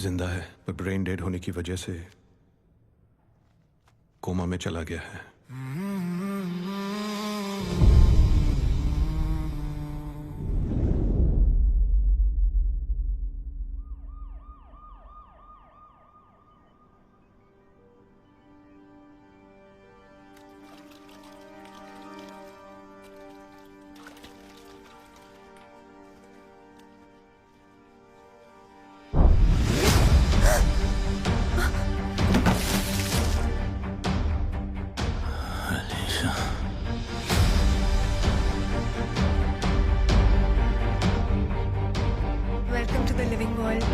जिंदा है पर ब्रेन डेड होने की वजह से कोमा में चला गया है। Welcome to the living world.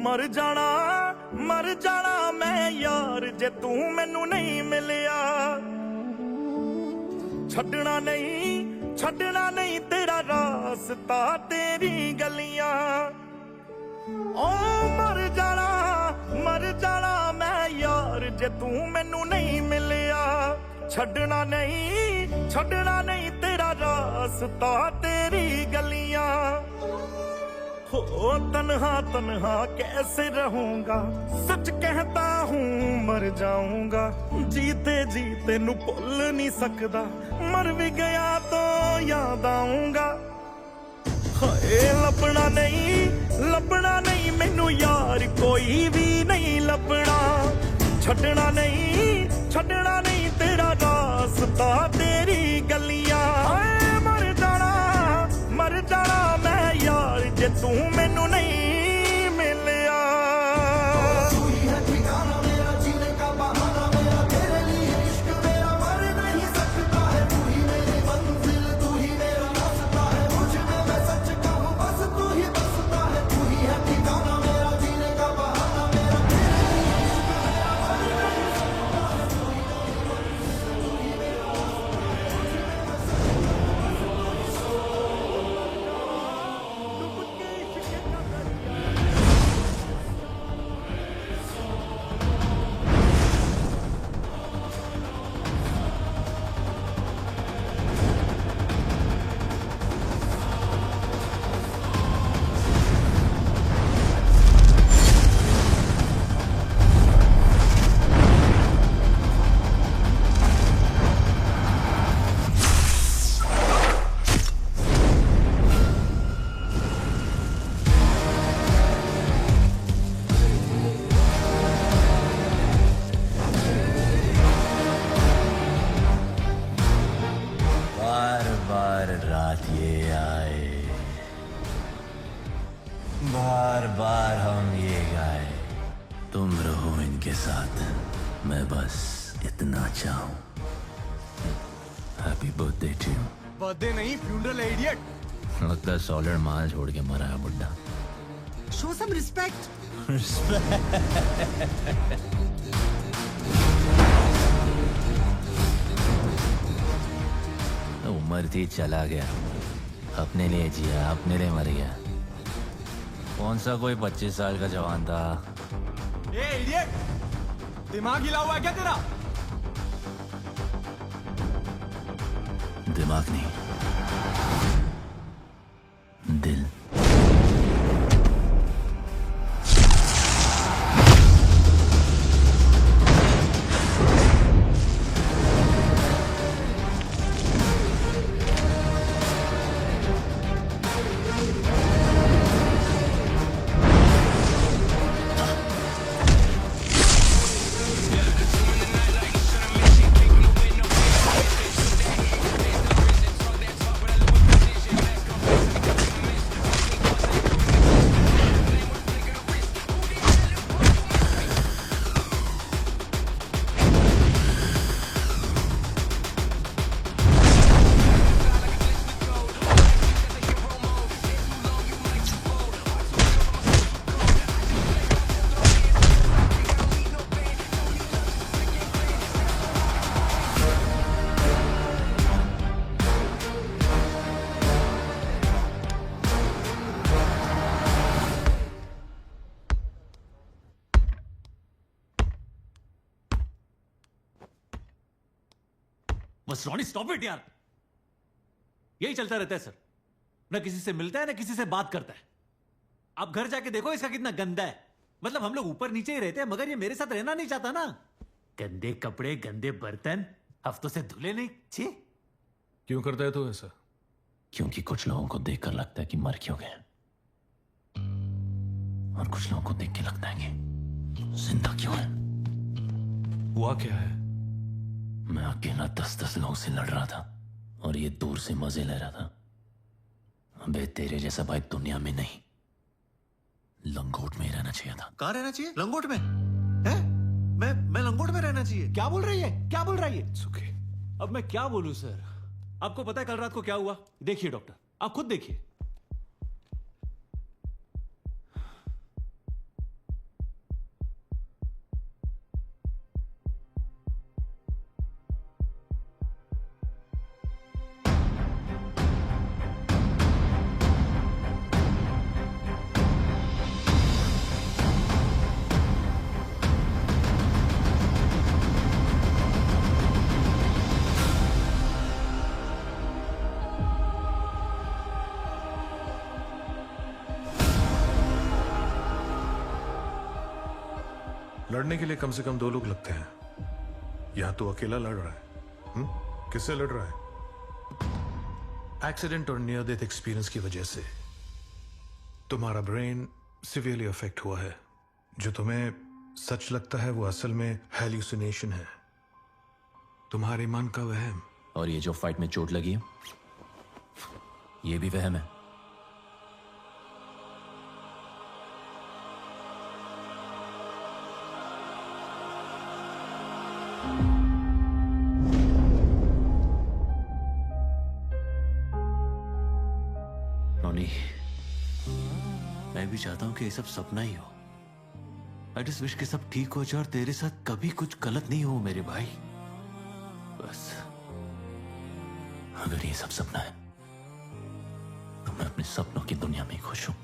मर जाना मैं यार जे तू मैनू नहीं मिलिया। छड्डना नहीं तेरा रास्ता तेरी गलियां। ओ मर जाना मैं यार जे तू मैनू नहीं मिलिया। छड्डना नहीं तेरा रास्ता तेरी गलियां। हो तन्हा कैसे रहूंगा, सच कहता हूँ मर जाऊंगा। जीते जीते नू भुल नहीं सकदा, मर भी गया तो याद आऊंगा। हाय लभना नहीं मैनू यार कोई भी नहीं लभना। छड्डना नहीं तेरा रास्ता तेरी गलियां। मर जाना मैं यार जे तू मैनू नहीं मिलिया। तू ही है ठिकाना मेरा, जीने का बहाना मेरा, तेरे लिए इश्क मेरा मर नहीं सकता है। तू ही मेरी मंजिल, तू ही मेरा रास्ता है। मुझ में मैं सच कहूँ बस तू ही बसता है। तू ही है ठिकाना मेरा, जीने का बहाना मेरा, तेरे लिए इश्क मेरा मर नहीं सकता है। तू ही मेरी मंजिल, तू ही मेरा रास्ता है। बार हम ये गाए, तुम रहो इनके साथ, मैं बस इतना चाहूं। Happy birthday to you. Birthday नहीं, फ्यूनरल है इडियट। लगता है सॉलिड माल छोड़ के मरा है बुड्ढा। Show some respect. उम्र थी चला गया, अपने लिए जिया अपने लिए मर गया। कौन सा कोई 25 साल का जवान था। ए इडियट, दिमाग हिला हुआ है क्या तेरा? दिमाग नहीं, दिल। बस रॉनी स्टॉप इट यार। यही चलता रहता है सर, ना किसी से मिलता है ना किसी से बात करता है। आप घर जाके देखो इसका कितना गंदा है। मतलब हम लोग ऊपर नीचे ही रहते हैं, मगर ये मेरे साथ रहना नहीं चाहता ना। गंदे कपड़े, गंदे बर्तन, हफ्तों से धुले नहीं। छी। क्यों करता है तू ऐसा? क्योंकि कुछ लोगों को देखकर लगता है कि मर क्यों गए, और कुछ लोगों को देख के लगता है कि जिंदा क्यों है। हुआ क्या है? मैं अकेला 10-10 लोगों से लड़ रहा था और ये दूर से मजे ले रहा था। अबे तेरे जैसा भाई दुनिया में नहीं, लंगोट में ही रहना चाहिए था। कहाँ रहना चाहिए? लंगोट में? है? मैं लंगोट में रहना चाहिए? क्या बोल रही है, क्या बोल रही है? सुखी, अब मैं क्या बोलूं सर? आपको पता है कल रात को क्या हुआ? देखिए डॉक्टर, आप खुद देखिए। लड़ने के लिए कम से कम 2 लोग लगते हैं। यहां तो अकेला लड़ रहा है। किससे लड़ रहा है? एक्सीडेंट और नियर डेथ एक्सपीरियंस की वजह से तुम्हारा ब्रेन सिवियरली अफेक्ट हुआ है। जो तुम्हें सच लगता है वो असल में हैल्यूसिनेशन है, तुम्हारे मन का वहम। और ये जो फाइट में चोट लगी है, ये भी वहम है। रोनी, मैं भी चाहता हूं कि ये सब सपना ही हो। आई जस्ट विश कि सब ठीक हो जाए और तेरे साथ कभी कुछ गलत नहीं हो मेरे भाई। बस अगर ये सब सपना है तो मैं अपने सपनों की दुनिया में ही खुश हूं।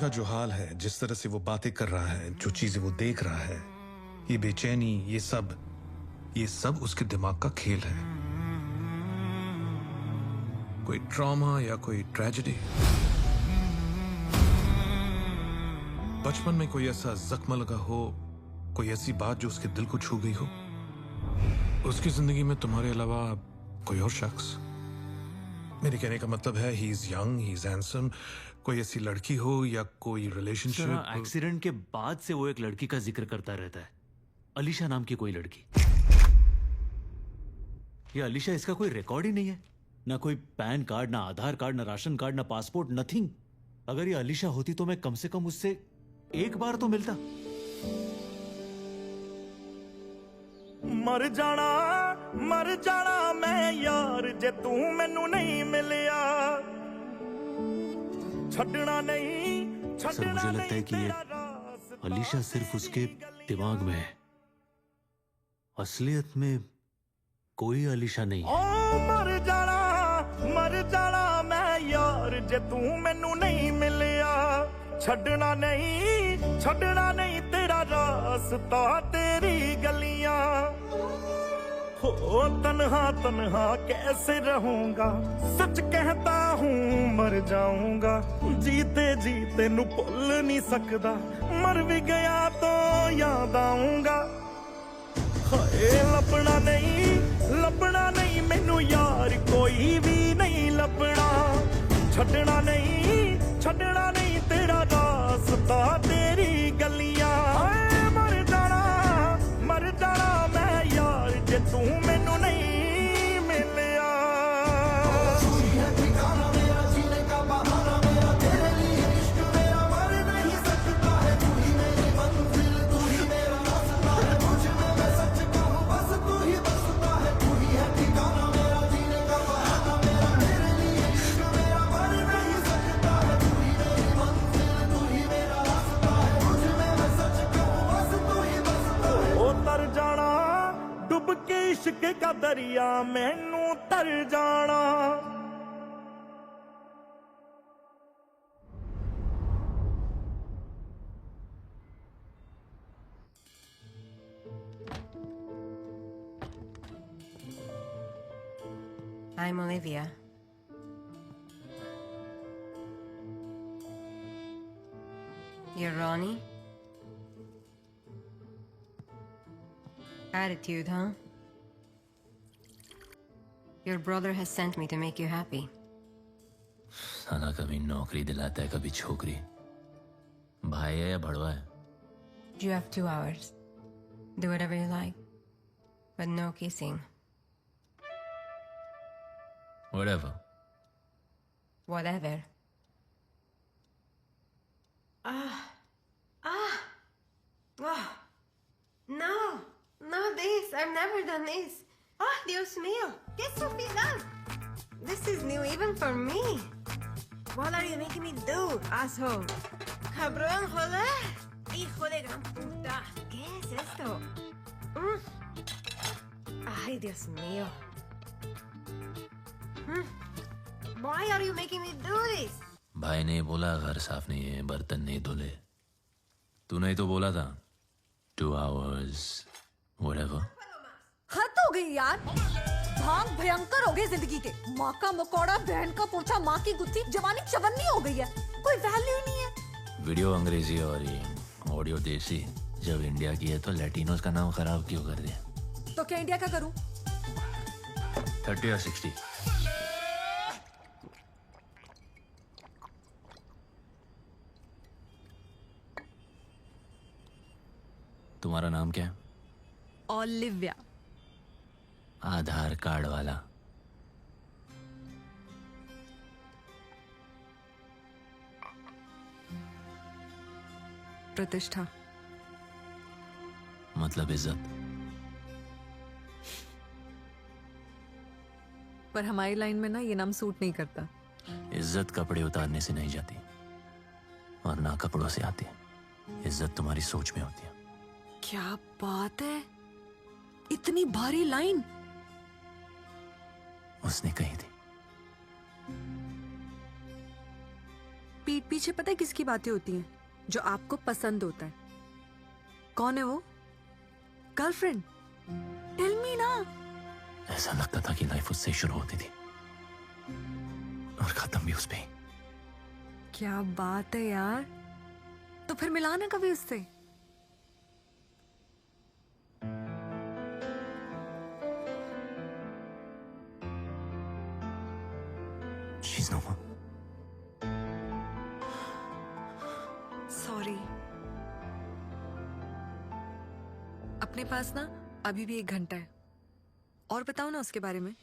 जो हाल है, जिस तरह से वो बातें कर रहा है, जो चीजें वो देख रहा है, ये बेचैनी, ये सब उसके दिमाग का खेल है। कोई ट्रॉमा या कोई ट्रेजेडी, बचपन में कोई ऐसा जख्म लगा हो, कोई ऐसी बात जो उसके दिल को छू गई हो। उसकी जिंदगी में तुम्हारे अलावा कोई और शख्स। मेरे कहने का मतलब है he is young, he is handsome. कोई ऐसी लड़की हो या कोई रिलेशनशिप। एक्सीडेंट के बाद से वो एक लड़की का जिक्र करता रहता है, अलीशा नाम की कोई लड़की। ये अलीशा, इसका कोई रिकॉर्ड ही नहीं है, ना कोई पैन कार्ड, ना आधार कार्ड, ना राशन कार्ड, ना पासपोर्ट, नथिंग। अगर ये अलीशा होती तो मैं कम से कम उससे एक बार तो मिलता। मर जाना मैं यार जे तू मैनू नहीं मिलिया। छड़ना नहीं, सर मुझे लगता है कि ये अलीशा सिर्फ उसके दिमाग में है, असलियत में कोई अलीशा नहीं है। ओ मर जाना मैं यार जे तू मैनू नहीं मिलिया। छड़ना नहीं तेरा रास्ता, तेरी गलियां। हो तन्हा कैसे रहूंगा, सच कहता हूँ मर जाऊंगा। जीते नु भुल नहीं सकदा, मर भी गया तो याद आऊंगा। हाय लपना नहीं मैनू यार कोई भी नहीं लपना। छड़ना नहीं तेरा रास्ता, तेरी गलियां। मर जाना मैं यार जे तू मैनू नहीं मिलिया। तू ही मेरी मंजिल, तू ही मेरा रास्ता है। मुझ में मैं सच कहूँ बस तू दरिया मैनू तर जाना I'm Olivia. You're Ronnie? Attitude, huh? Your brother has sent me to make you happy. साला कभी नौकरी दिलाता है कभी छोकरी भाई है या भड़वा है You have 2 hours. Do whatever you like. But no kissing. whatever Whatever. No, not this. I've never done this. Oh, Dios mío. ¿Qué estupidez? This is new even for me. What are you making me do, asshole? Cabrón, joder. Hijo de gran puta. ¿Qué es esto? Ay, Dios mío. Why are you making me do this? भाई ने बोला घर साफ नहीं है बर्तन नहीं धुले तूने ही तो बोला था 2 hours whatever हद हो गई यार भाग भयंकर हो गए जिंदगी के माँ का मकोड़ा बहन का पोछा माँ की गुत्थी जवानी चवन्नी हो गई है कोई वैल्यू ही नहीं है वीडियो अंग्रेजी और ये ऑडियो देसी जब इंडिया की है तो लैटिनोस का नाम खराब क्यों कर दिया तो क्या इंडिया का करूं 30 or 60 तुम्हारा नाम क्या है ओलिविया आधार कार्ड वाला प्रतिष्ठा मतलब इज्जत पर हमारी लाइन में ना ये नाम सूट नहीं करता इज्जत कपड़े उतारने से नहीं जाती और ना कपड़ों से आती इज्जत तुम्हारी सोच में होती है क्या बात है इतनी भारी लाइन उसने कही थी पीठ पीछे पता है किसकी बातें होती हैं जो आपको पसंद होता है कौन है वो गर्लफ्रेंड टेल मी ना ऐसा लगता था कि लाइफ उससे शुरू होती थी और खत्म भी उस पे ही क्या बात है यार तो फिर मिलाना कभी उससे She's no more. सॉरी अपने पास ना अभी भी 1 घंटा है और बताओ ना उसके बारे में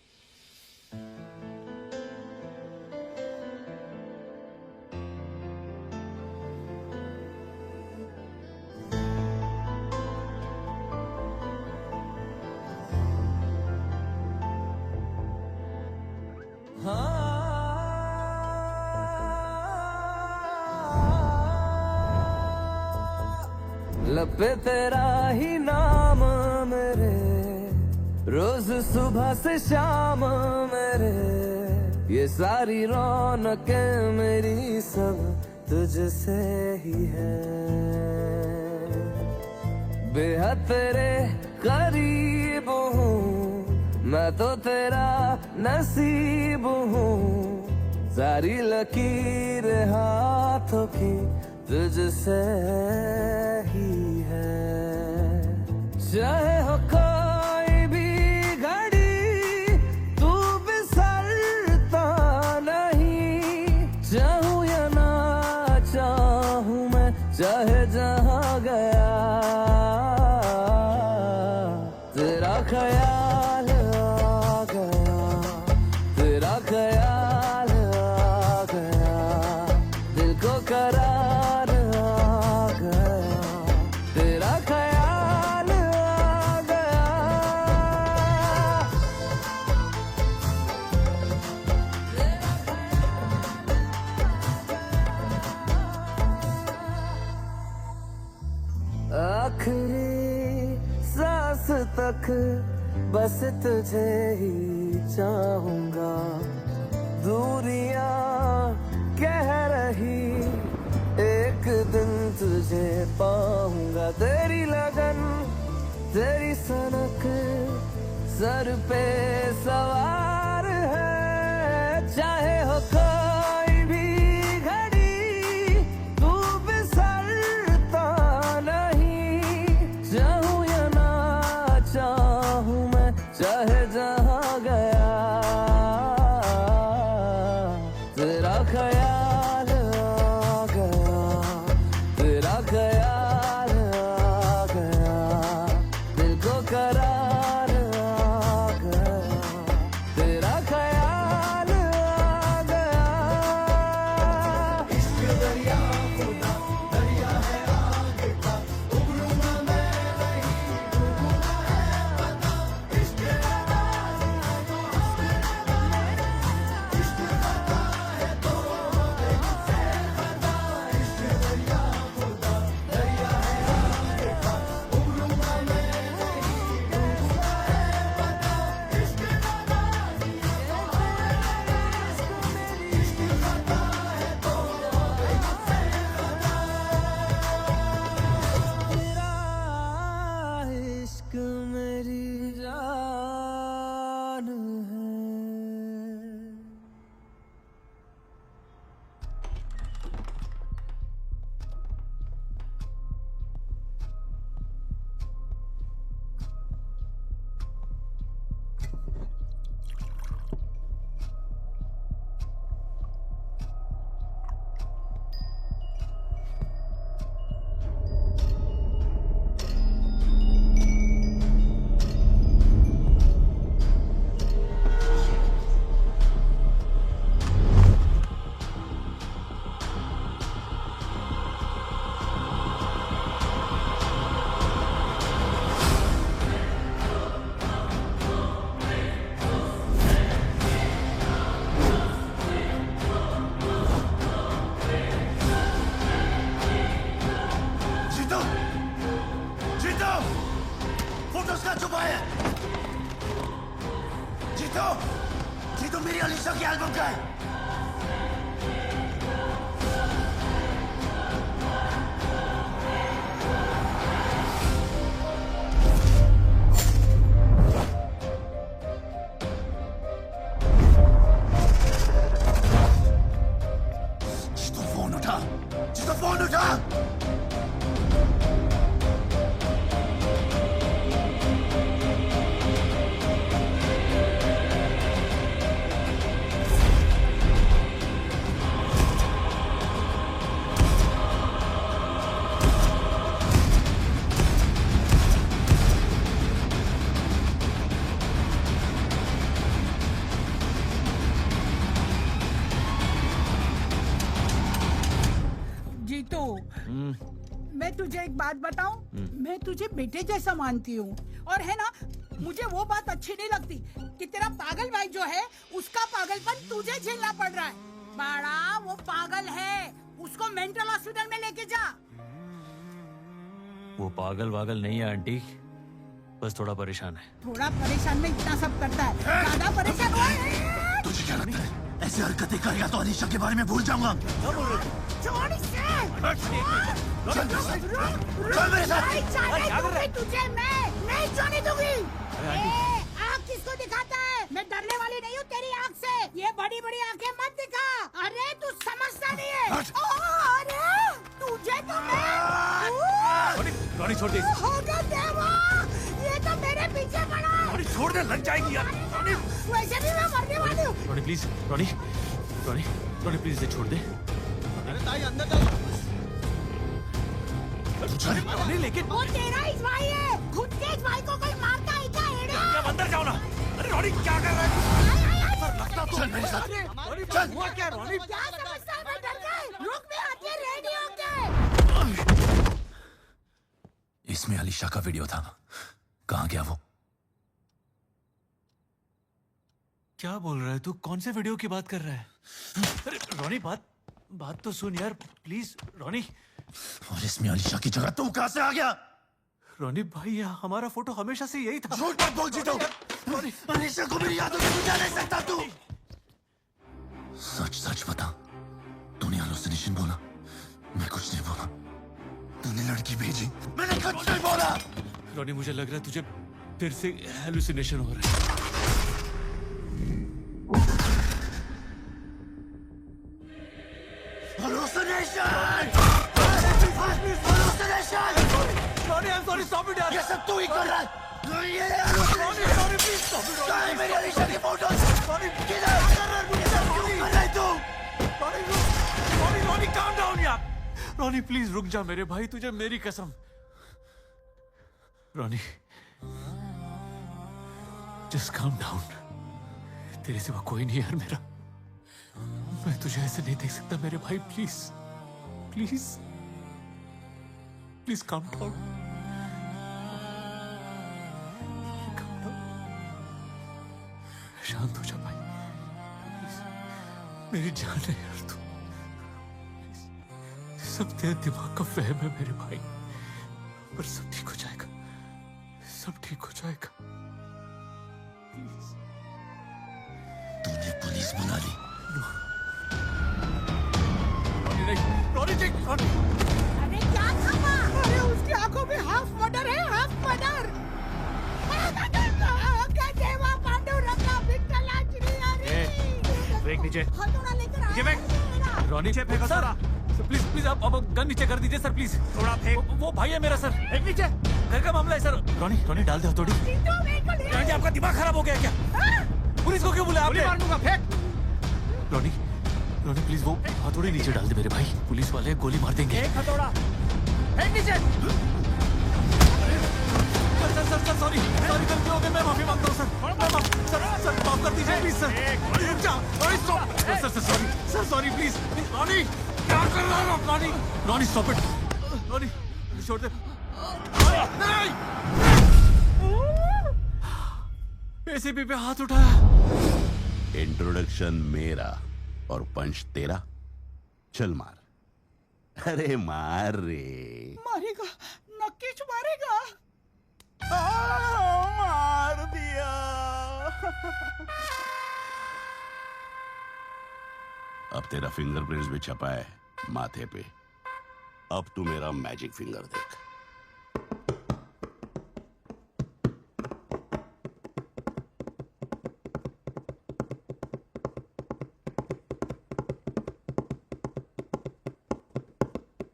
लब पे तेरा ही नाम मेरे रोज सुबह से शाम मेरे ये सारी रौनकें मेरी सब तुझसे ही है बेहद तेरे करीब हूँ मैं तो तेरा नसीब हूँ सारी लकीर हाथों की तुझसे ही है चाहे हो कोई भी घड़ी तू बिसरता नहीं चाहूँ या ना चाहूँ मैं चाहे जहाँ गया तेरा ख्याल आ गया तेरा ख्याल आ गया दिल को करार आ गया तेरा ख्याल आ गया आखिरी सांस तक बस तुझे ही चाहूंगा। दूरियां कह रही एक दिन तुझे पाऊंगा। तेरी लगन तेरी सनक सर पे सवार है। चाहे हो कोई भी घड़ी तू बिसरता नहीं। चाहूं या ना चाहूं मैं चाहे जहां गया तेरा ख्याल आ गया। तेरा ख्याल आ गया। दिल को करार आ गया। तेरा ख्याल आ गया। इश्क दरिया खुदा दरिया है आगे का। उबलूंगा मैं नहीं डूबूंगा है पता। इश्क आवाज़ है तो इश्क आता है तो से पता। इश्क दरिया खुदा दरिया है आगे का। उबलूंगा मैं नहीं डूबूंगा है पता। इश्क आवाज़ है तो इश्क आता है तो तेरा इश्क मेरी जान है। जीतो जीतो फोटोज का छुपा है। जीतो जीतो मेरी अलीशा की एल्बम का है। जीतो फोन उठा। जीतो फोन उठा। जीतू, मैं तुझे एक बात बताऊं, मैं तुझे बेटे जैसा मानती हूँ। और है ना, मुझे वो बात अच्छी नहीं लगती कि तेरा पागल भाई जो है उसका पागलपन तुझे झेलना पड़ रहा है। बड़ा वो पागल है, उसको मेंटल हॉस्पिटल में लेके जा। वो पागल वागल नहीं है आंटी, बस थोड़ा परेशान है। थोड़ा परेशान में इतना सब करता है, ज्यादा परेशान हुआ है। तुझे क्या लगता है ऐसी हरकतें करेगा तो अलीशा के बारे में भूल जाऊंगा। छोड़ इसे। चल मेरे साथ। जाने दूंगी तुझे मैं, नहीं जाने दूंगी। आँख किसको दिखाता है? मैं डरने वाली नहीं हूँ तेरी आँख से। ये बड़ी बड़ी आँखें मत दिखा। अरे तू समझता नहीं है। अरे तुझे तो मैं रॉनी छोड़ दे। होगा देवा, ये तो मेरे पीछे पड़ा है। रॉनी छोड़ दे, लग जाएगी यार। रॉनी वैसे भी मैं मरने वाली हूँ। Ronnie please, Ronnie Ronnie Ronnie please इसे छोड़ दे। अरे ताई अंदर जाओ। रॉनी लेकिन वो तेरा ही भाई है, खुद के भाई को कोई मारता है क्या? अब अंदर जाओ ना। अरे रॉनी क्या कर रहा है? लगता तो चल मेरे साथ। रॉनी चल। हुआ क्या रॉनी? क्या समझता है? मैं डर गई। रुक, मैं आती है रेडी होके। इसमें अलीशा का वीडियो था। कहाँ गया वो? क्या बोल रहा है तू? कौन से वीडियो की बात कर रहा है? अरे रॉनी बात तो सुन यार प्लीज। रॉनी और इसमें अलीशा की जगह तू कहाँ से आ गया? रोनी भाई, ये हमारा फोटो हमेशा से यही था। झूठ मत बोल जीतो। अलीशा को मेरी यादों से बुझा नहीं सकता तू। सच सच बता, तूने हेलुसिनेशन बोला? मैं कुछ नहीं बोला। तूने लड़की भेजी? मैंने कुछ नहीं बोला। रोनी, मुझे लग रहा है तुझे फिर से हेलुसिनेशन हो रहा है। Ronnie, I am sorry, stop it यार। ये सब तू ही कर रहा है। Ronnie, please stop it. क्या है मेरी अलीशा की फोटोज? किधर कर रहा है? मुझे सब क्यों कर रहा है तू? रोनी, काम डाउन यार। रोनी प्लीज रुक जा मेरे भाई, तुझे मेरी कसम। रोनी, जस्ट काम डाउन। तेरे सिवा कोई नहीं यार मेरा। मैं तुझे ऐसे नहीं देख सकता मेरे भाई, please please please calm down. शांत हो जा भाई, प्लीज। मेरी जान है यार तू। सब तेरे दिमाग का वहम है मेरे भाई, पर सब ठीक हो जाएगा, सब ठीक हो जाएगा। तूने पुलिस बुला ली? रोनी जी, रोनी। अरे क्या खामा? अरे उसकी आंखों में हाफ मर्डर है, हाफ मर्डर। देवा पांडुरंगा विठ्ठला श्री हरी। फेंक नीचे। हथौड़ा लेकर नीचे फेंक। रोनी, नीचे फेंको सर। प्लीज प्लीज आप गन नीचे कर दीजिए सर, प्लीज। थोड़ा फेंक। वो भाई है मेरा सर। फेंक नीचे। घर का मामला है सर। रोनी, रोनी डाल दे हथौड़ी। आपका दिमाग खराब हो गया क्या? पुलिस को क्यों बुलाया आपने? मार दूंगा, फेंक। रोनी, रोनी प्लीज वो हथौड़ी नीचे डाल दे मेरे भाई, पुलिस वाले गोली मार देंगे। एक हथौड़ा फेंक नीचे। सर सॉरी गलती हो गई, मैं माफी मांगता हूँ सर माफ कर दीजिए please sir. Sir sorry please. Ronnie, क्या कर रहा है रोनी? रोनी स्टॉप इट। रोनी छोड़ दे। नहीं, एसीपी पे हाथ उठाया। इंट्रोडक्शन मेरा और पंच तेरा। चल मार। अरे मार रे। मारेगा, नक्कीच मारेगा। मार दिया। अब तेरा फिंगरप्रिंट्स भी छपा है माथे पे। अब तू मेरा मैजिक फिंगर देख।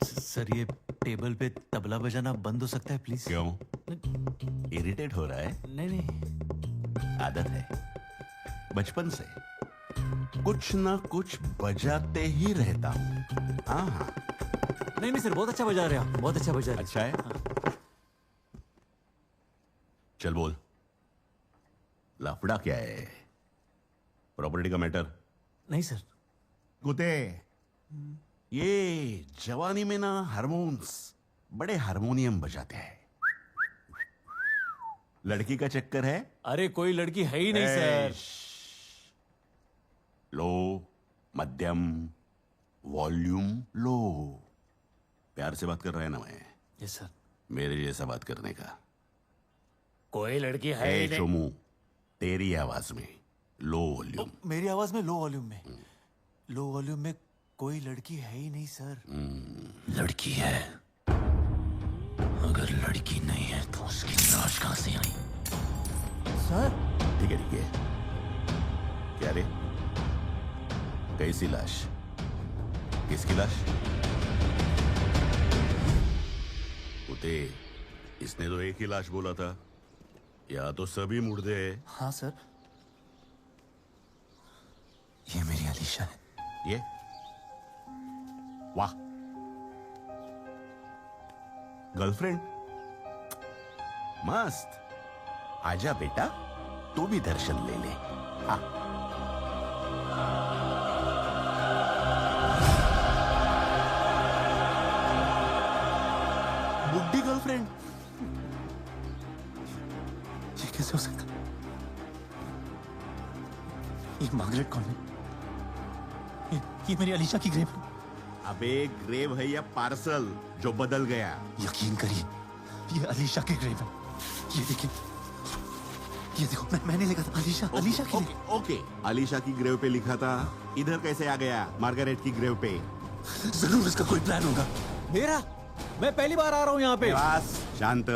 सर, ये टेबल पे तबला बजाना बंद हो सकता है प्लीज? क्यों, इरिटेट हो रहा है? नहीं, आदत है बचपन से, कुछ ना कुछ बजाते ही रहता हूँ। हाँ नहीं सर, बहुत अच्छा बजा रहे हैं आप, बहुत अच्छा बजा रहे हैं। अच्छा है। चल बोल, लफड़ा क्या है? प्रॉपर्टी का मैटर? नहीं सर। कुत्ते, ये जवानी में ना हारमोन्स बड़े हारमोनियम बजाते हैं। लड़की का चक्कर है? अरे कोई लड़की है ही नहीं सर। लो, मध्यम, वॉल्यूम लो। प्यार से बात कर रहा है ना मैं? Yes sir. मेरे जैसा बात करने का। कोई लड़की है ही नहीं। चोमू, तेरी आवाज में लो वॉल्यूम। मेरी आवाज में लो वॉल्यूम में? लो वॉल्यूम में कोई लड़की है ही नहीं सर। लड़की है, अगर लड़की नहीं है तो उसकी लाश कहां से आई? सर ठीक है। क्या रे, कैसी लाश? किसकी लाश? उते, इसने तो एक ही लाश बोला था, या तो सभी मुर्दे हैं। हाँ सर। ये मेरी अलीशा है। ये वाह, गर्लफ्रेंड मस्त। आजा बेटा, तू भी दर्शन ले ले। हाँ, बुड्ढी गर्लफ्रेंड? ये कैसे हो सकता? ये मार्गरेट कौन है? ये मेरी अलीशा की ग्रेव है। अबे ग्रेव है या पार्सल जो बदल गया? यकीन करिए, ये अलीशा के ग्रेव है। ये देखिए, ये देखो, मैंने लिखा था अलीशा, अलीशा के लिए। ओके, अलीशा की ग्रेव पे लिखा था, इधर कैसे आ गया मार्गरेट की ग्रेव पे? जरूर इसका कोई प्लान होगा। मेरा, मैं पहली बार आ रहा हूँ यहाँ पे। बस शांत,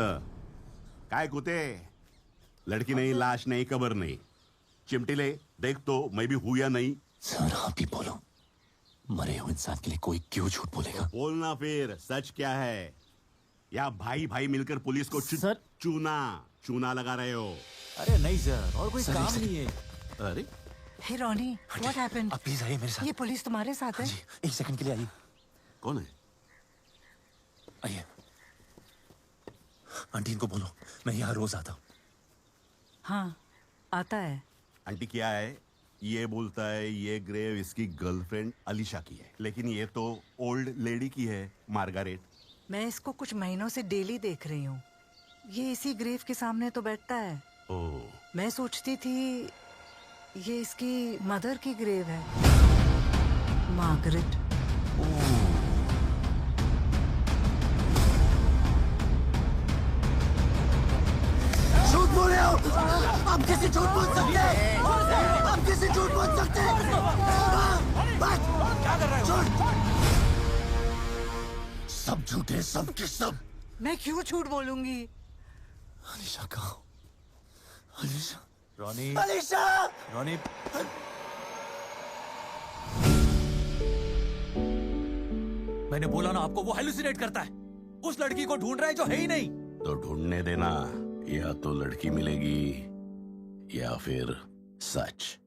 काय कुते, लड़की नहीं, लाश नहीं, कब्र नहीं। चिमटी ले, देख तो मैं भी हूँ या नहीं। सर आप ही बोलो, मरे हुए इंसान के लिए कोई क्यों झूठ बोलेगा? बोलना फिर, सच क्या है? या भाई भाई मिलकर पुलिस को सर, चूना लगा रहे हो? अरे नहीं सर, और कोई सर, काम एक नहीं है। अरे हे रॉनी, व्हाट हैपेंड? आप प्लीज आइए मेरे साथ। ये पुलिस तुम्हारे साथ है? जी, एक सेकंड के लिए आइए। कौन है? आइए, आंटी इनको बोलो मैं यहाँ रोज आता हूँ। हाँ, आता है। आंटी क्या है? ये बोलता है ये ग्रेव इसकी गर्लफ्रेंड अलीशा की है, लेकिन ये तो ओल्ड लेडी की है, मार्गरेट। मैं इसको कुछ महीनों से डेली देख रही हूँ। ये इसी ग्रेव के सामने तो बैठता है। ओह, मैं सोचती थी ये इसकी मदर की ग्रेव है, मार्गरेट। झूठ बोल रहे हो आप, कैसे झूठ बोल सकते हैं? आप कैसे झूठ बोल सकते हैं? क्या कर रहे हो? सब झूठे, सब के सब। मैं क्यों झूठ बोलूंगी? अलीशा कहाँ? अलीशा, रॉनी, अलीशा! रॉनी, मैंने बोला ना आपको, वो हेलुसिनेट करता है। उस लड़की को ढूंढ रहा है जो है ही नहीं। तो ढूंढने देना, या तो लड़की मिलेगी या फिर सच।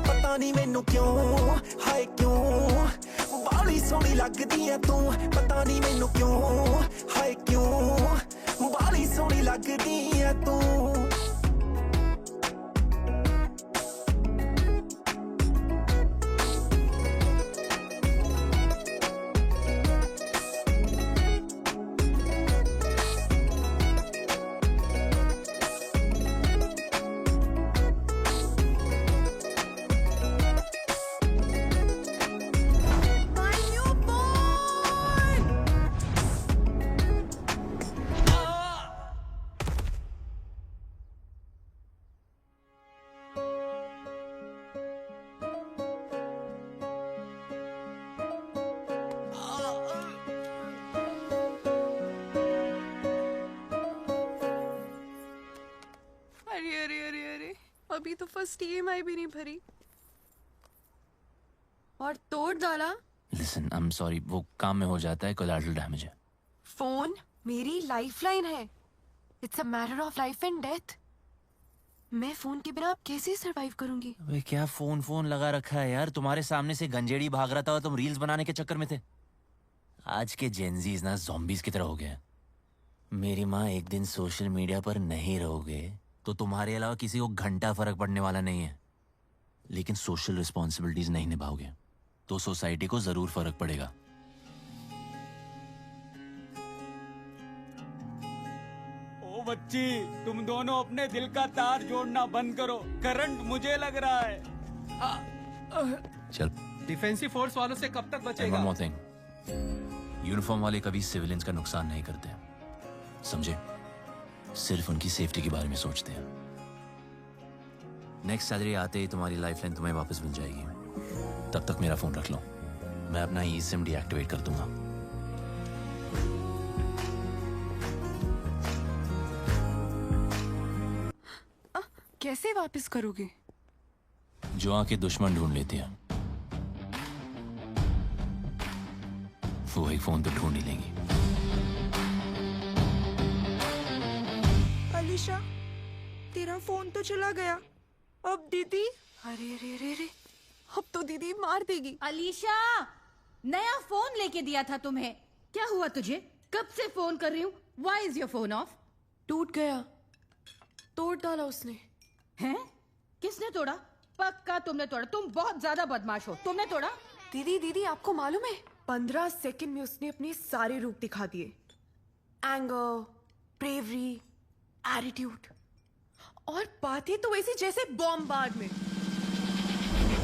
पता नहीं मैनू क्यों, हाय क्यों बाली सोहनी लगदी है तू। पता नहीं मैनू क्यों, हाय क्यों बाली सोहनी लगदी है तू। अभी तो फर्स्ट EMI भी नहीं भरी और तोड़ डाला। लिसन, आई एम सॉरी, वो काम में हो जाता है, कोलैटरल डैमेज है। फोन मेरी लाइफलाइन है। It's a matter of life and death. मैं फोन के बिना कैसे सरवाइव करूंगी? अबे क्या फोन लगा रखा है यार? तुम्हारे सामने से गंजेड़ी भाग रहा था और तुम रील्स बनाने के चक्कर में थे। आज के जेनजीज ना ज़ॉम्बीज की तरह हो गए। मेरी माँ, एक दिन सोशल मीडिया पर नहीं रहोगे तो तुम्हारे अलावा किसी को घंटा फर्क पड़ने वाला नहीं है, लेकिन सोशल रिस्पॉन्सिबिलिटीज नहीं निभाओगे तो सोसाइटी को जरूर फर्क पड़ेगा। ओ बच्ची, तुम दोनों अपने दिल का तार जोड़ना बंद करो, करंट मुझे लग रहा है। चल, डिफेंसिव फोर्स वालों से कब तक बचेगा? one more thing, यूनिफॉर्म वाले कभी सिविलियंस का नुकसान नहीं करते, समझे? सिर्फ उनकी सेफ्टी के बारे में सोचते हैं। नेक्स्ट सैलरी आते ही तुम्हारी लाइफलाइन तुम्हें वापस मिल जाएगी। तब तक मेरा फोन रख लो, मैं अपना eSIM डीएक्टिवेट कर दूंगा। कैसे वापस करोगे? जो आके दुश्मन ढूंढ लेते हैं वो एक फोन पे ढूंढ ही लेंगी। अलीशा, तेरा फोन तो चला गया। अब दीदी, अरे अरे अरे अरे, अब तो दीदी मार देगी। अलीशा, नया फोन लेके दिया था तुम्हें, क्या हुआ तुझे? कब से फोन कर रही हूँ। Why is your phone off? टूट गया, तोड़ डाला उसने। हैं? किसने तोड़ा? पक्का तुमने तोड़ा। तुम बहुत ज्यादा बदमाश हो। तुमने तोड़ा? दीदी दीदी, आपको मालूम है 15 सेकंड में उसने अपने सारे रूप दिखा दिए। Anger, bravery, attitude. और बातें तो वैसे जैसे बॉम्बार्ड में।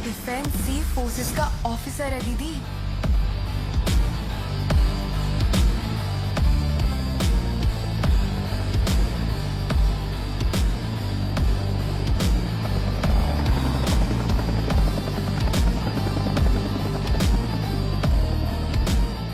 डिफेंसिव फोर्सेस का ऑफिसर है दीदी।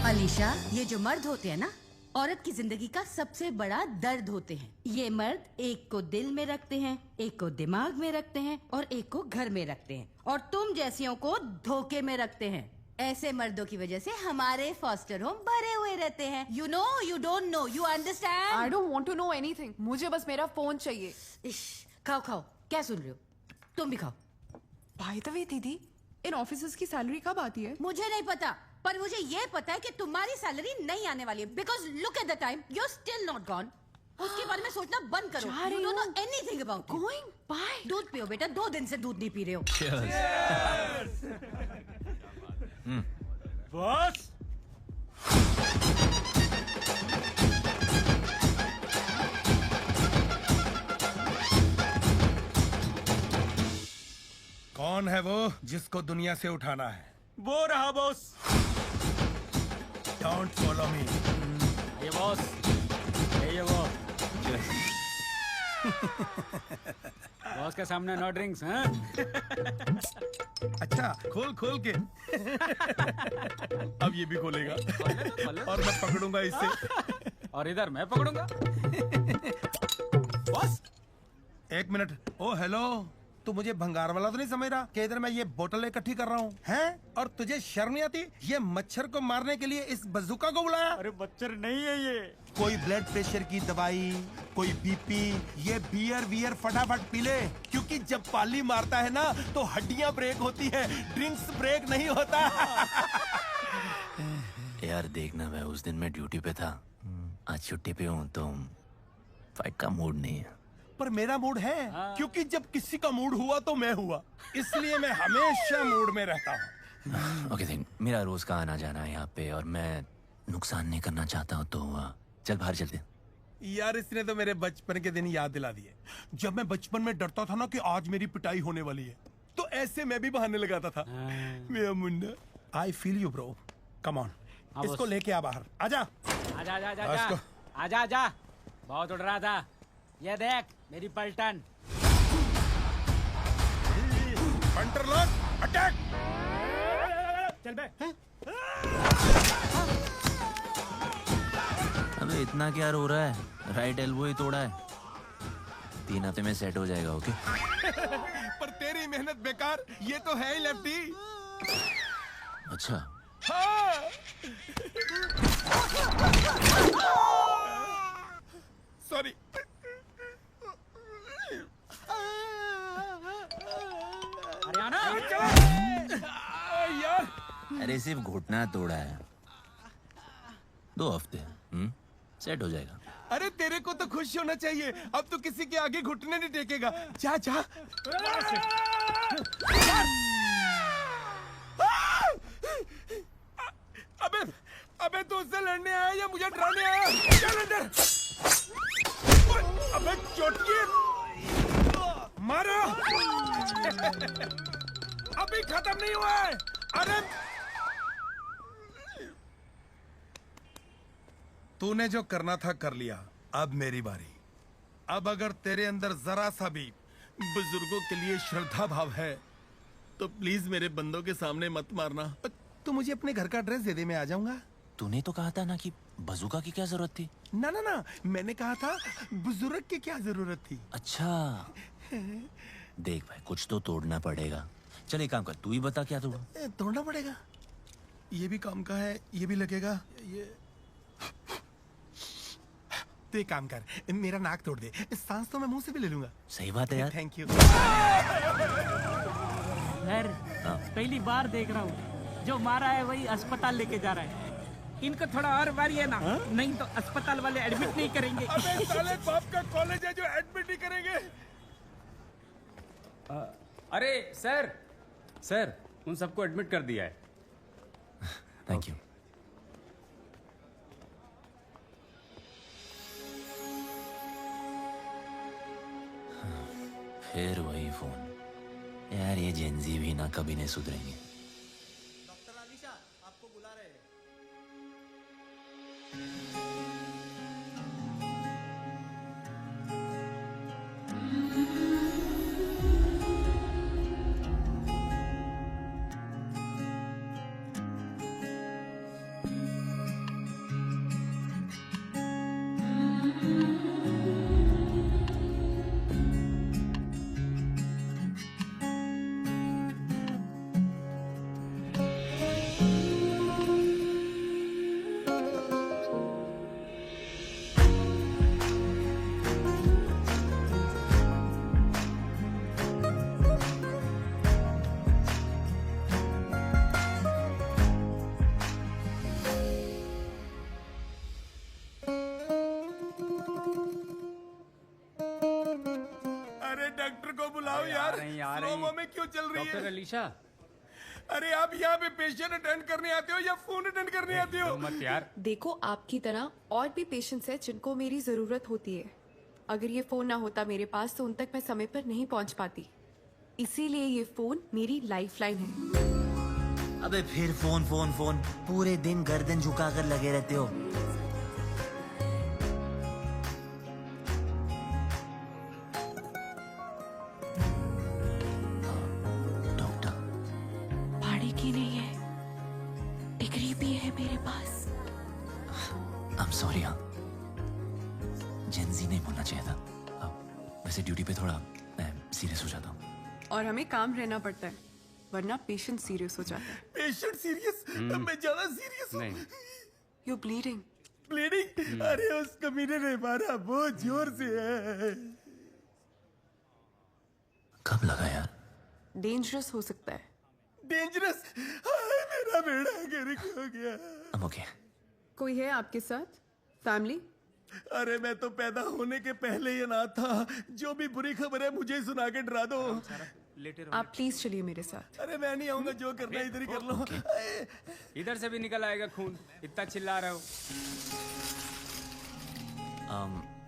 अलीशा, ये जो मर्द होते हैं ना, औरत की जिंदगी का सबसे बड़ा दर्द होते हैं। ये मर्द एक को दिल में रखते हैं, एक को दिमाग में रखते हैं और एक को घर में रखते हैं, और तुम जैसियों को धोखे में रखते हैं। ऐसे मर्दों की वजह से हमारे फॉस्टर होम भरे हुए रहते हैं। You know, you don't know, you understand? I don't want to know anything. मुझे बस मेरा फोन चाहिए। इश, खाओ खाओ, क्या सुन रहे हो? तुम भी खाओ। बाय द वे दीदी, इन ऑफिसर्स की सैलरी कब आती है? मुझे नहीं पता, पर मुझे ये पता है कि तुम्हारी सैलरी नहीं आने वाली है, because look at the time, you are still not gone. उसके बारे में सोचना बंद करो। You don't know anything about it. Going? Bye. दूध पियो बेटा, 2 दिन से दूध नहीं पी रहे हो। बस कौन है वो जिसको दुनिया से उठाना है? वो रहा बॉस। Don't follow me. ये बॉस, ये वो। बॉस के सामने नो ड्रिंक्स, हैं? अच्छा, खोल खोल के। अब ये भी खोलेगा और मैं पकड़ूंगा इसे। और इधर मैं पकड़ूंगा। Boss, 1 minute. ओ हेलो, तू मुझे भंगार वाला तो नहीं समझ रहा कि इधर मैं ये बोतल इकट्ठी कर रहा हूँ, हैं? और तुझे शर्म नहीं आती? ये मच्छर को मारने के लिए इस बजुका को बुलाया? अरे मच्छर नहीं है ये। कोई ब्लड प्रेशर की दवाई, कोई बीपी, ये बियर फटाफट पी ले, क्योंकि जब पाली मारता है ना तो हड्डियां ब्रेक होती है, ड्रिंक्स ब्रेक नहीं होता। यार देखना, मैं उस दिन मैं ड्यूटी पे था, आज छुट्टी पे हूँ, तो फाइट का मूड नहीं है। पर मेरा मूड है, क्योंकि जब किसी का मूड हुआ तो मैं हुआ, इसलिए मैं हमेशा मूड में रहता हूँ। ओके थिंक, मेरा रोज का आना जाना है यहाँ पे और मैं नुकसान नहीं करना चाहता हूँ, तो चल बाहर चलते हैं। यार इसने तो मेरे बचपन के दिन याद दिला दिए। जब मैं बचपन में डरता था ना कि आज मेरी पिटाई होने वाली है, तो ऐसे मैं भी बहाने लगाता था। मेरा Munna, I feel you bro, come on, इसको लेके आ बाहर, आजा। आजा आजा आजा आजा आजा आजा। बहुत उड़ रहा था, ये देख मेरी पलटन। Punter lock, attack. चल बे। अबे इतना क्या रो रहा है? राइट एल्बो ही तोड़ा है, 3 हफ्ते में सेट हो जाएगा। ओके। पर तेरी मेहनत बेकार, ये तो है ही लेफ्टी। अच्छा, हाँ। सॉरी। हरियाणा। यार, अरे सिर्फ घुटना तोड़ा है, 2 हफ्ते, सेट हो जाएगा। अरे तेरे को तो खुश होना चाहिए, अब तो किसी के आगे घुटने नहीं टेकेगा। जा जा। अबे अबे तू उससे लड़ने आया या मुझे डराने आया? चल अंदर। अबे चोटकी मारो। अभी खत्म नहीं हुआ है। अरे तूने जो करना था कर लिया, अब मेरी बारी। अब अगर तेरे अंदर जरा सा भी बुजुर्गों के लिए श्रद्धा भाव है तो प्लीज मेरे बंदों के सामने मत मारना। तू मुझे अपने घर का एड्रेस दे दे, मैं आ जाऊंगा। तूने तो कहा था ना कि बजूका की क्या जरूरत थी? ना ना ना, मैंने कहा था बुजुर्ग की क्या जरूरत थी। अच्छा देख भाई, कुछ तो तोड़ना पड़ेगा। चल एक काम कर, तू ही बता क्या तोड़ा। तोड़ना पड़ेगा, ये भी काम का है, ये भी लगेगा। ये तो एक काम कर, मेरा नाक तोड़ दे, सांस तो मैं मुंह से भी ले लूंगा। सही बात है यार। Thank you. सर, पहली बार देख रहा हूँ जो मारा है वही अस्पताल लेके जा रहा है। इनको थोड़ा और मारिए ना, नहीं तो अस्पताल वाले एडमिट नहीं करेंगे। अबे साले बाप का कॉलेज है जो एडमिट नहीं करेंगे। अरे सर, सर उन सबको एडमिट कर दिया है। Thank you. फिर वही फोन। यार ये जेंजी भी ना कभी नहीं सुधरेंगे। डॉक्टर अलीशा आपको बुला रहे हैं। अरे डॉक्टर को बुलाओ यार। स्लो में क्यों चल रही है? डॉक्टर अलीशा। अरे आप यहाँ पे पेशेंट अटेंड करने आते हो या फोन अटेंड करने आते हो? मत यार। देखो आपकी तरह और भी पेशेंट्स हैं जिनको मेरी जरूरत होती है। अगर ये फोन ना होता मेरे पास तो उन तक मैं समय पर नहीं पहुंच पाती। इसीलिए ये फोन मेरी लाइफलाइन है। अबे फिर फोन फोन फोन, पूरे दिन गर्दन झुकाकर लगे रहते हो। भाड़े की नहीं है, डिग्री भी है मेरे पास। I'm sorry हाँ, जेंजी नहीं बोलना चाहिए था। वैसे ड्यूटी पे थोड़ा मैं सीरियस हो जाता हूँ। और हमें काम रहना पड़ता है, वरना पेशेंट सीरियस हो जाता है। Patient serious? मैं ज्यादा सीरियस हूँ। You bleeding. ब्लीडिंग? अरे उस कमीने ने मारा बहुत जोर से है। कब लगा यार? डेंजरस हो सकता है। डेंजरस? मेरा बेड़ा गिर हो गया। I'm okay। कोई है आपके साथ? फैमिली? अरे मैं तो पैदा होने के पहले ही अनाथ था। जो भी बुरी खबर है मुझे ही सुना के डरा दो। आप प्लीज चलिए मेरे साथ। अरे मैं नहीं आऊंगा, जो करना है इधर ही कर लो। इधर से भी निकल आएगा खून, इतना चिल्ला रहे हो।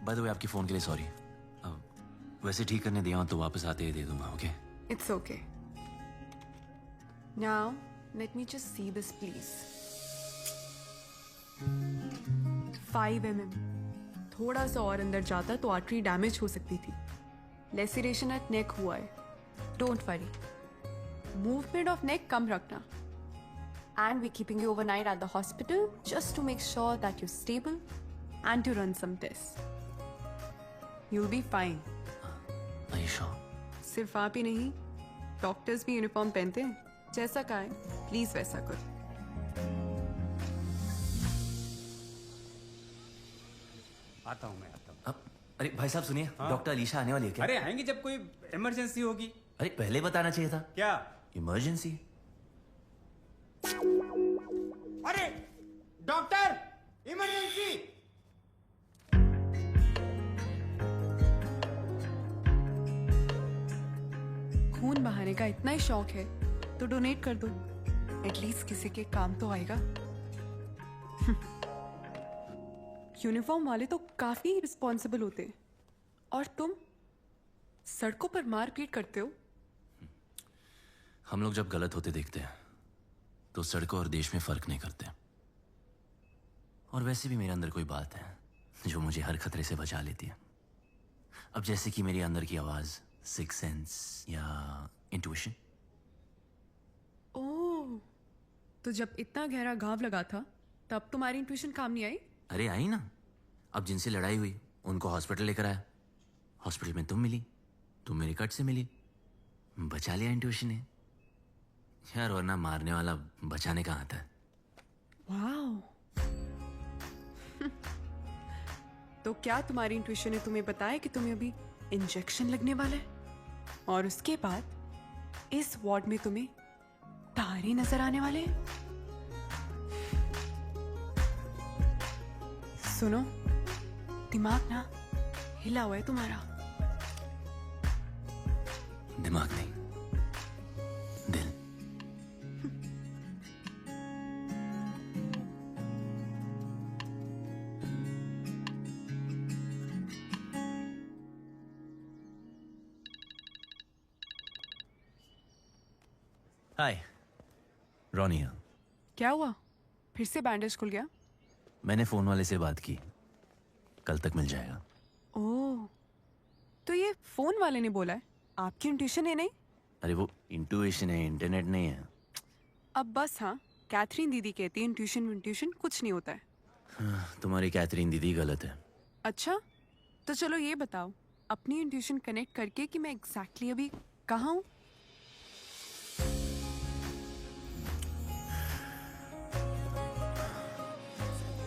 बाय द वे आपकी फोन के लिए सॉरी। वैसे ठीक करने दिया हूं तो वापस आते ही दे दूंगा। Okay? It's okay. Now, let me just see this, please. 5 mm. थोड़ा सा और अंदर जाता तो आर्टरी डैमेज हो सकती थी। लेसिरेशन एट नेक हुआ है। Don't worry. Movement of neck कम रखना। And we're keeping you overnight at the hospital just to make sure that you're stable and to run some tests. You'll be fine. Are you sure? सिर्फ आप ही नहीं, doctors भी uniform पहनते हैं। जैसा कहा है प्लीज वैसा करो। आता हूँ मैं, आता हूँ। अरे भाई साहब सुनिए, डॉक्टर अलीशा आने वाली है क्या? अरे आएंगे जब कोई इमरजेंसी होगी। अरे पहले बताना चाहिए था। क्या इमरजेंसी? अरे डॉक्टर, इमरजेंसी। खून बहाने का इतना ही शौक है तो डोनेट कर दो, एटलीस्ट किसी के काम तो आएगा। यूनिफॉर्म वाले तो काफी रिस्पॉन्सिबल होते हैं, और तुम सड़कों पर मारपीट करते हो। हम लोग जब गलत होते देखते हैं तो सड़कों और देश में फर्क नहीं करते। और वैसे भी मेरे अंदर कोई बात है जो मुझे हर खतरे से बचा लेती है। अब जैसे कि मेरे अंदर की आवाज, सिक्स सेंस या इंट्यूशन। ओह, तो जब इतना गहरा घाव लगा था तब तुम्हारी इंट्यूशन काम नहीं आई? अरे आई ना। अब जिनसे लड़ाई हुई उनको हॉस्पिटल लेकर आया। हॉस्पिटल में तुम मिली, तुम मेरे कट से मिली, बचा लिया इंट्यूशन ने। यार वरना मारने वाला बचाने कहाँ आता है। वाओ। तो क्या तुम्हारी इंट्यूशन ने तुम्हें बताया कि तुम्हें अभी इंजेक्शन लगने वाला है, और उसके बाद इस वार्ड में तुम्हें तारे नजर आने वाले हैं? सुनो, दिमाग ना हिला हुआ है तुम्हारा। दिमाग नहीं, दिल। हाय रोनिया, क्या हुआ? फिर से बैंडेज खुल गया? मैंने फोन वाले से बात की, कल तक मिल जाएगा। ओह, तो ये फोन वाले ने बोला है, आपकी इंट्यूशन है नहीं? अरे वो इंट्यूशन है, इंटरनेट नहीं है। अब बस हाँ, कैथरीन दीदी कहती है इंट्यूशन कुछ नहीं होता है। तुम्हारी कैथरीन दीदी गलत है। अच्छा, तो चलो ये बताओ, अपनी इंट्यूशन कनेक्ट करके कि मैं एग्जैक्टली अभी कहाँ हूँ?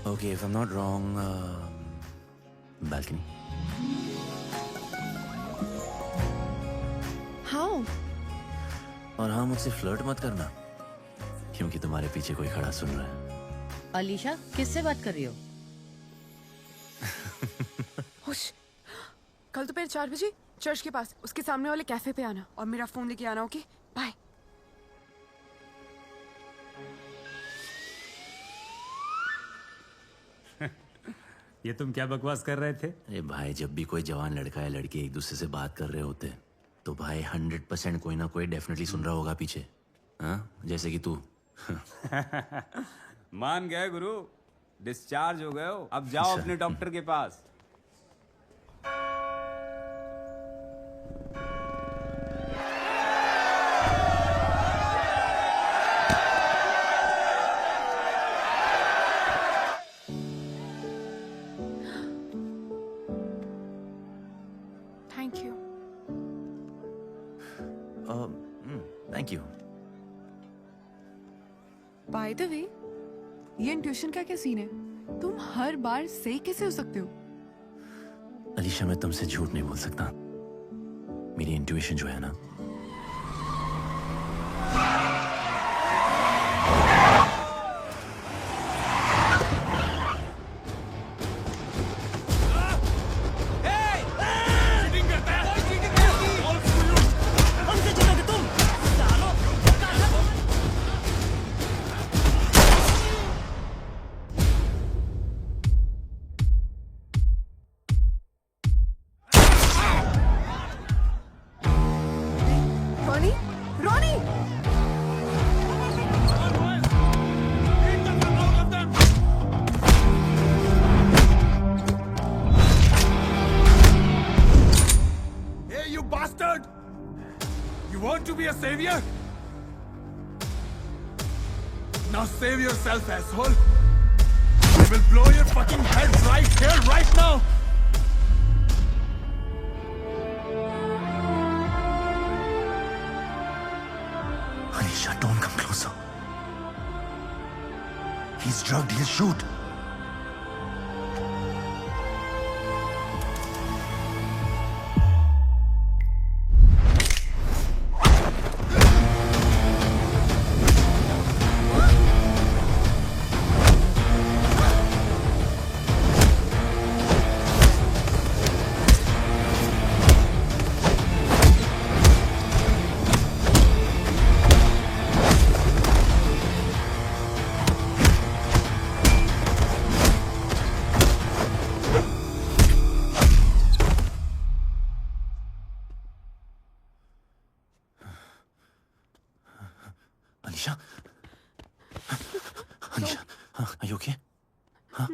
Okay, if I am not wrong, balcony. How? और हाँ, मुझसे फ्लर्ट मत करना, क्योंकि तुम्हारे पीछे कोई खड़ा सुन रहा है। अलीशा, किससे बात कर रही हो? होश, कल दोपहर 4 बजे चर्च के पास उसके सामने वाले कैफे पे आना और मेरा फोन लेके आना। Okay, bye. ये तुम क्या बकवास कर रहे थे? अरे भाई, जब भी कोई जवान लड़का या लड़की एक दूसरे से बात कर रहे होते तो भाई 100% कोई ना कोई डेफिनेटली सुन रहा होगा पीछे। हाँ, जैसे कि तू। मान गए गुरु, डिस्चार्ज हो गए हो, अब जाओ अपने डॉक्टर के पास। Thank you. Thank you. By the way, ये इंट्यूशन का क्या सीन है? तुम हर बार सही कैसे हो सकते हो? अलीशा, मैं तुमसे झूठ नहीं बोल सकता। मेरी इंट्यूशन जो है ना, रोनी, रोनी! Hey, you bastard! You want to be a savior? Now save yourself, asshole! I will blow your fucking head right here, right now! Anisha, don't come closer. He's drugged, he'll shoot. Anisha? Anisha, are you okay? Huh?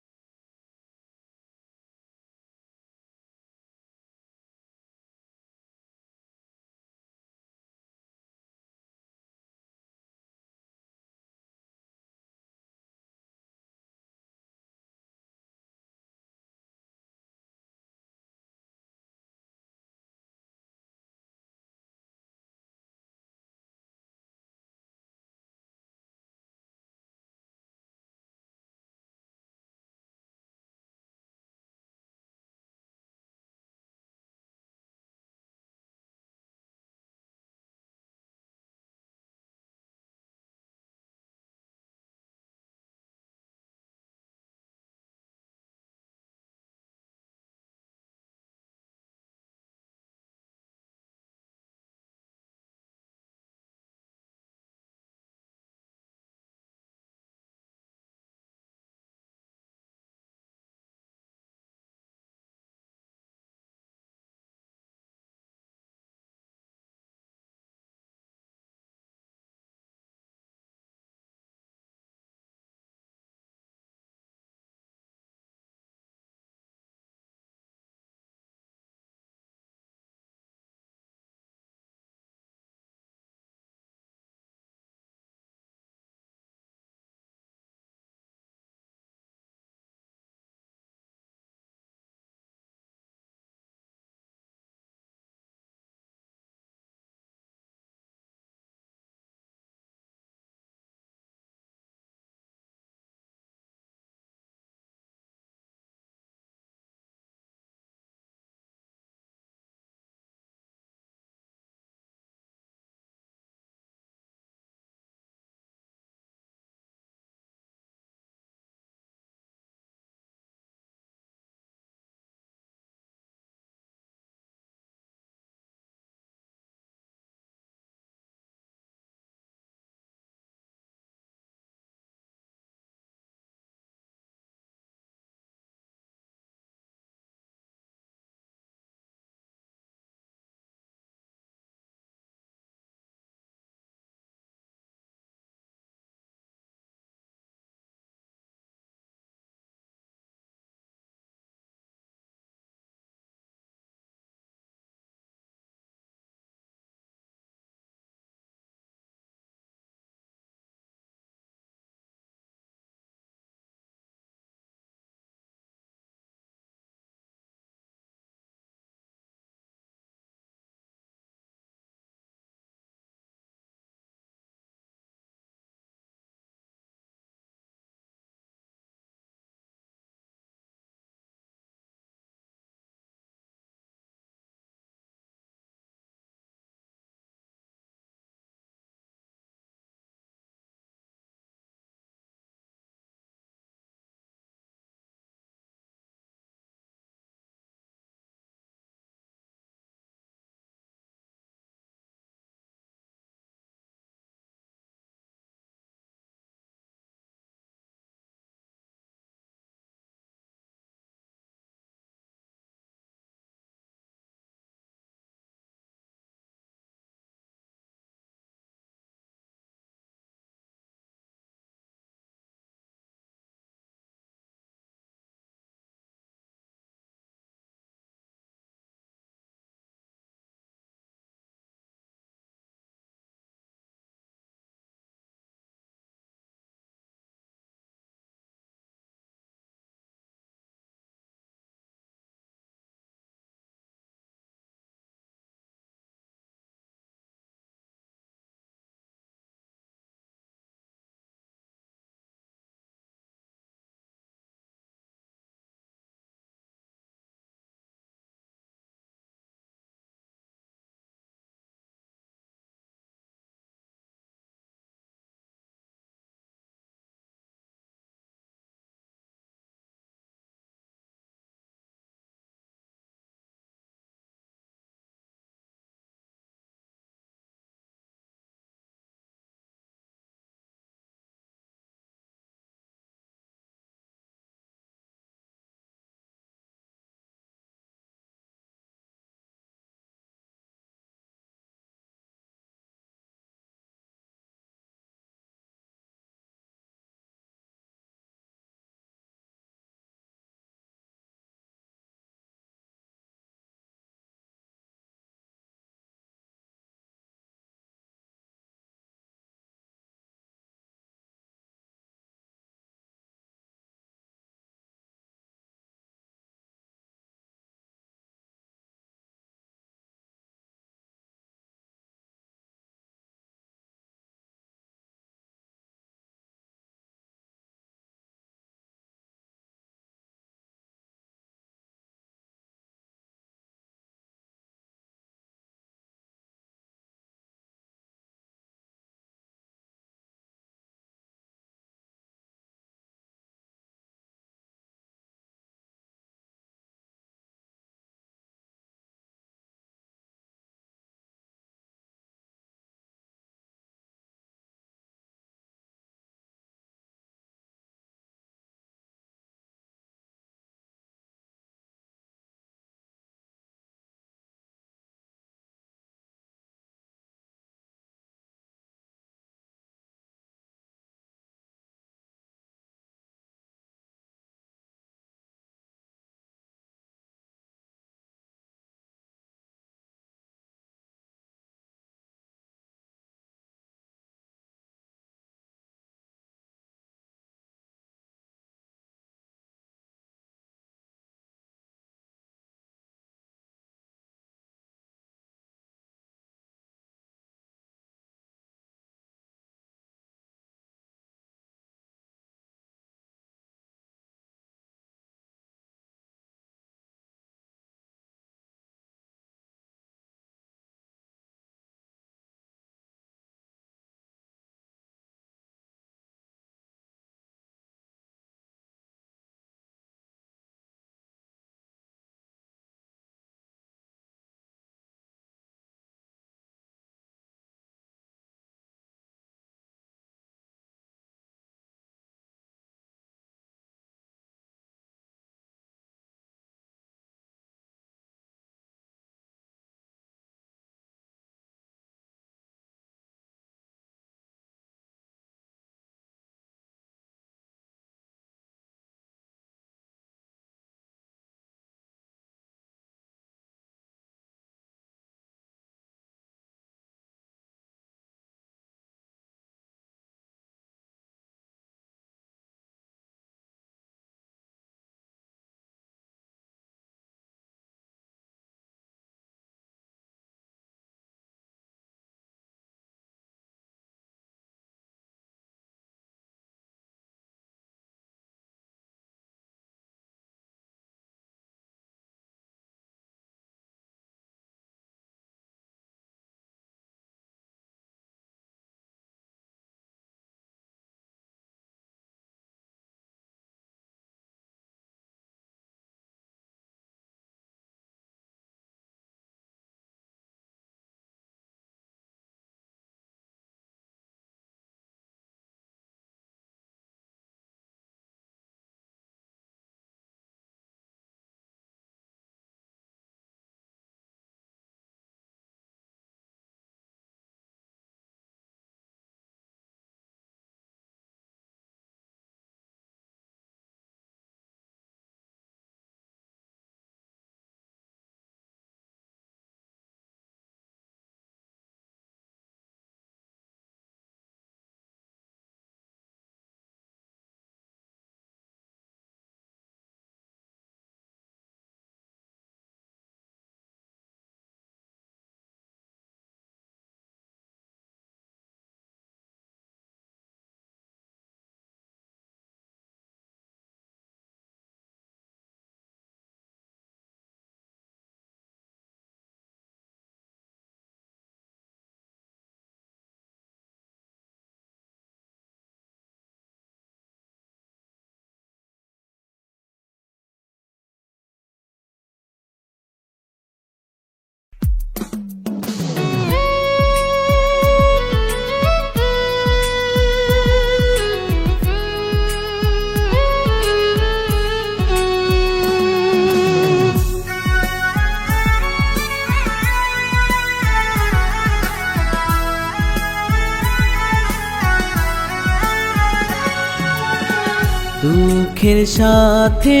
দুঃখের সাথে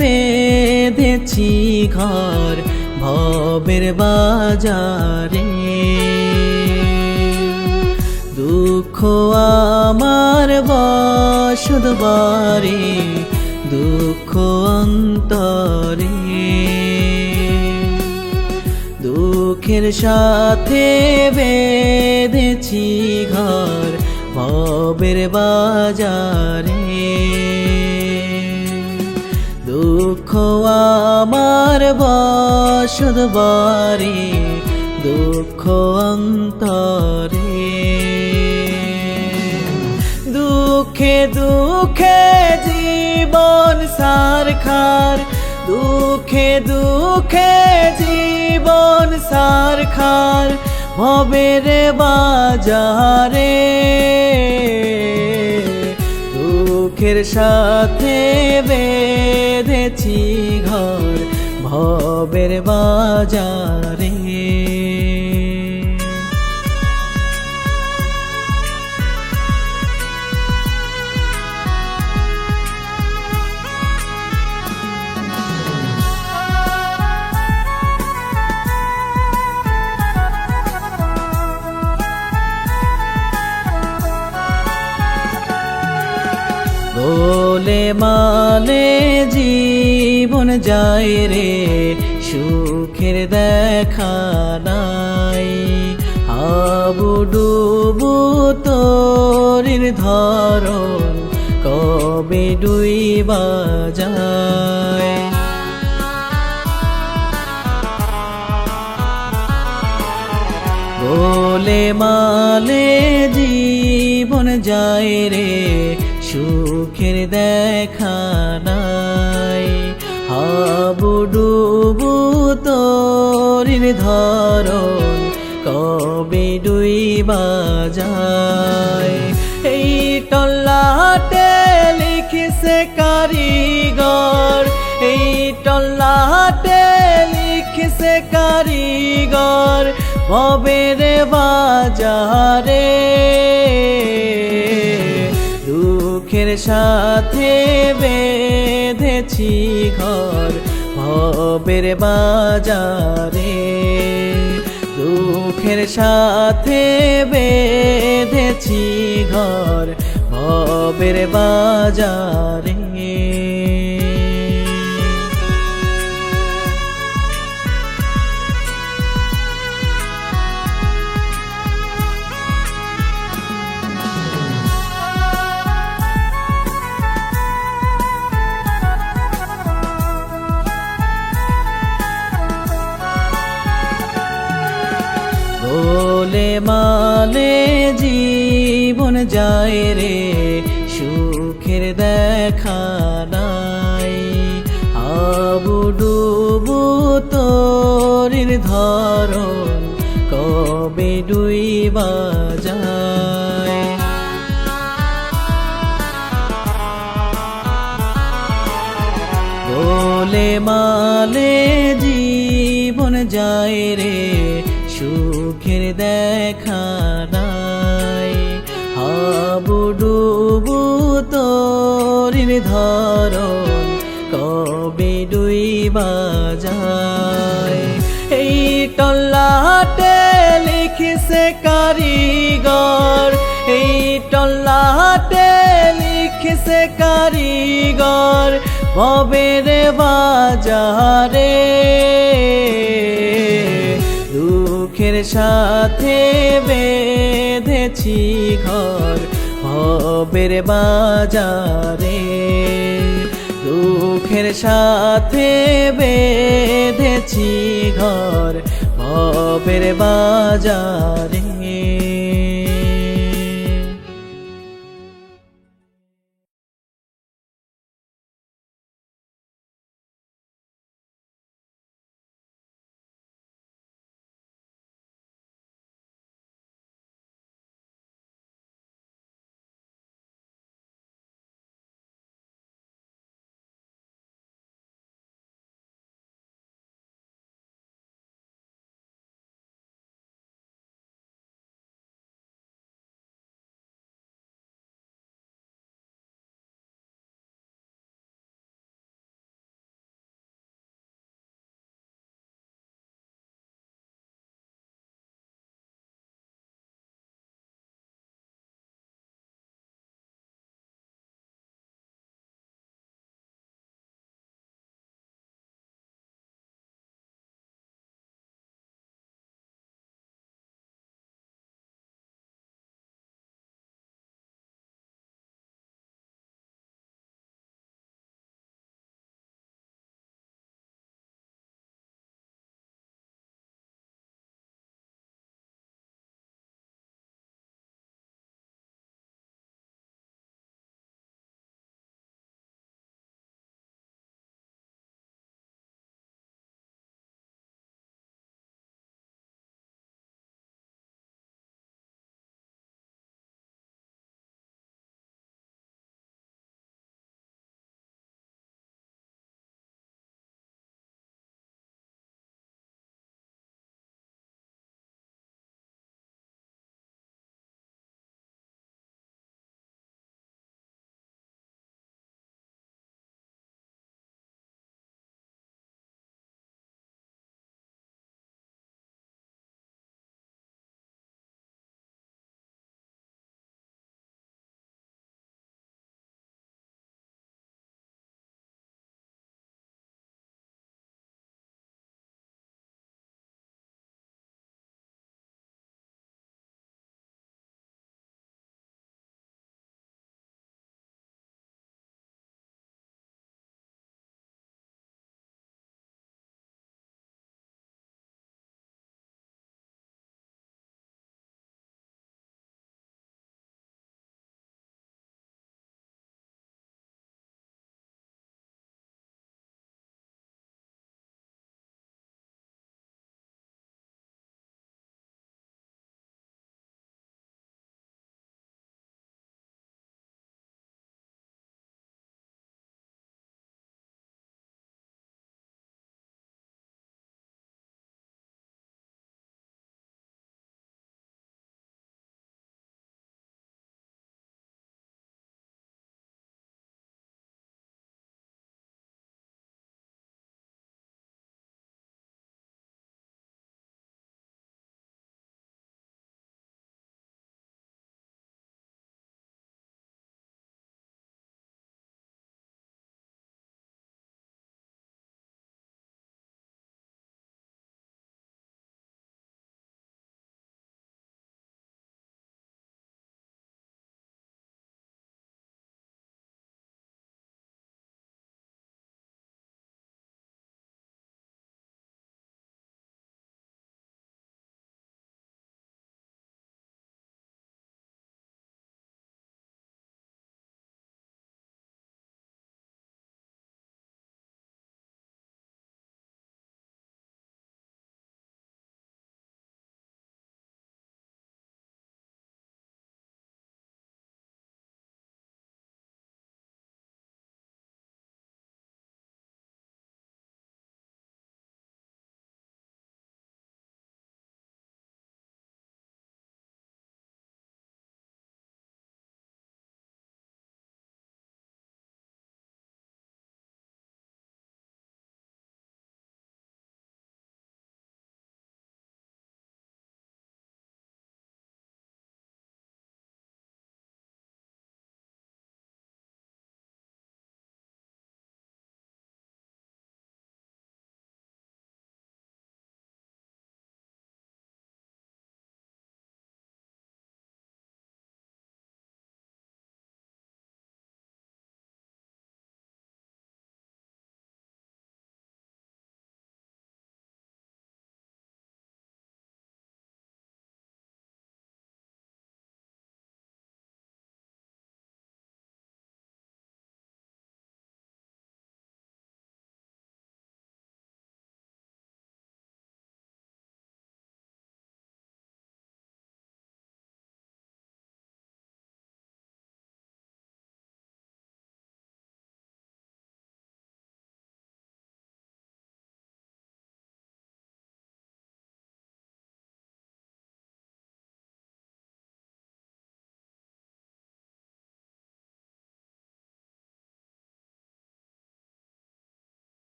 বেঁধেছি ঘর ভবের বাজারে, দুঃখ আমার বসত বাড়ি, দুঃখ অন্তরে, দুঃখের সাথে বেঁধেছি ঘর ভবের বাজারে, দুঃখ আমার বসত বাড়ি, দুঃখ অন্তরে, দুঃখে দুঃখে জীবন সারখার, দুঃখে দুঃখে জীবন সারখার ভবের বাজারে, দুঃখের সাথে বেঁধেছি ঘর ভবের বাজারে। গোলে মালে জীবন যায় রে, সুখের দেখা নাই, হাবু ডুবু তোরির ধরন কবে ডুইবা যায়, গোলে মালে জীবন যায় রে, সুখের দেখা নাই, হাবু ডুবু তোরির ধরন কবে ডুইবা যায়, এই টল্লাটে লিখিছে কারিগর, এই টল্লাটে লিখিছে কারিগর ভবের বাজারে, দুঃখের সাথে বেঁধেছি ঘর ভবের বাজারে, দুঃখের সাথে বেঁধেছি ঘর ভবের বাজারে। গোলে মালে জীবন যায় রে, সুখের দেখা নাই, হাবু ডুবু তোরির ধরন কবে ডুইবা যায়, গোলে মালে জীবন যায় রে, সুখের দেখা নাই, হাবু ডুবু তোরির ধরন কবে ডুইবা যায়, এই টল্লাটে লিখিছে কারিগর, এই টল্লাটে লিখিছে কারিগর ভবের বাজারে, দুঃখের সাথে বেঁধেছি ঘর ভবের বাজারে, দুঃখের সাথে বেঁধেছি ঘর ভবের বাজারে।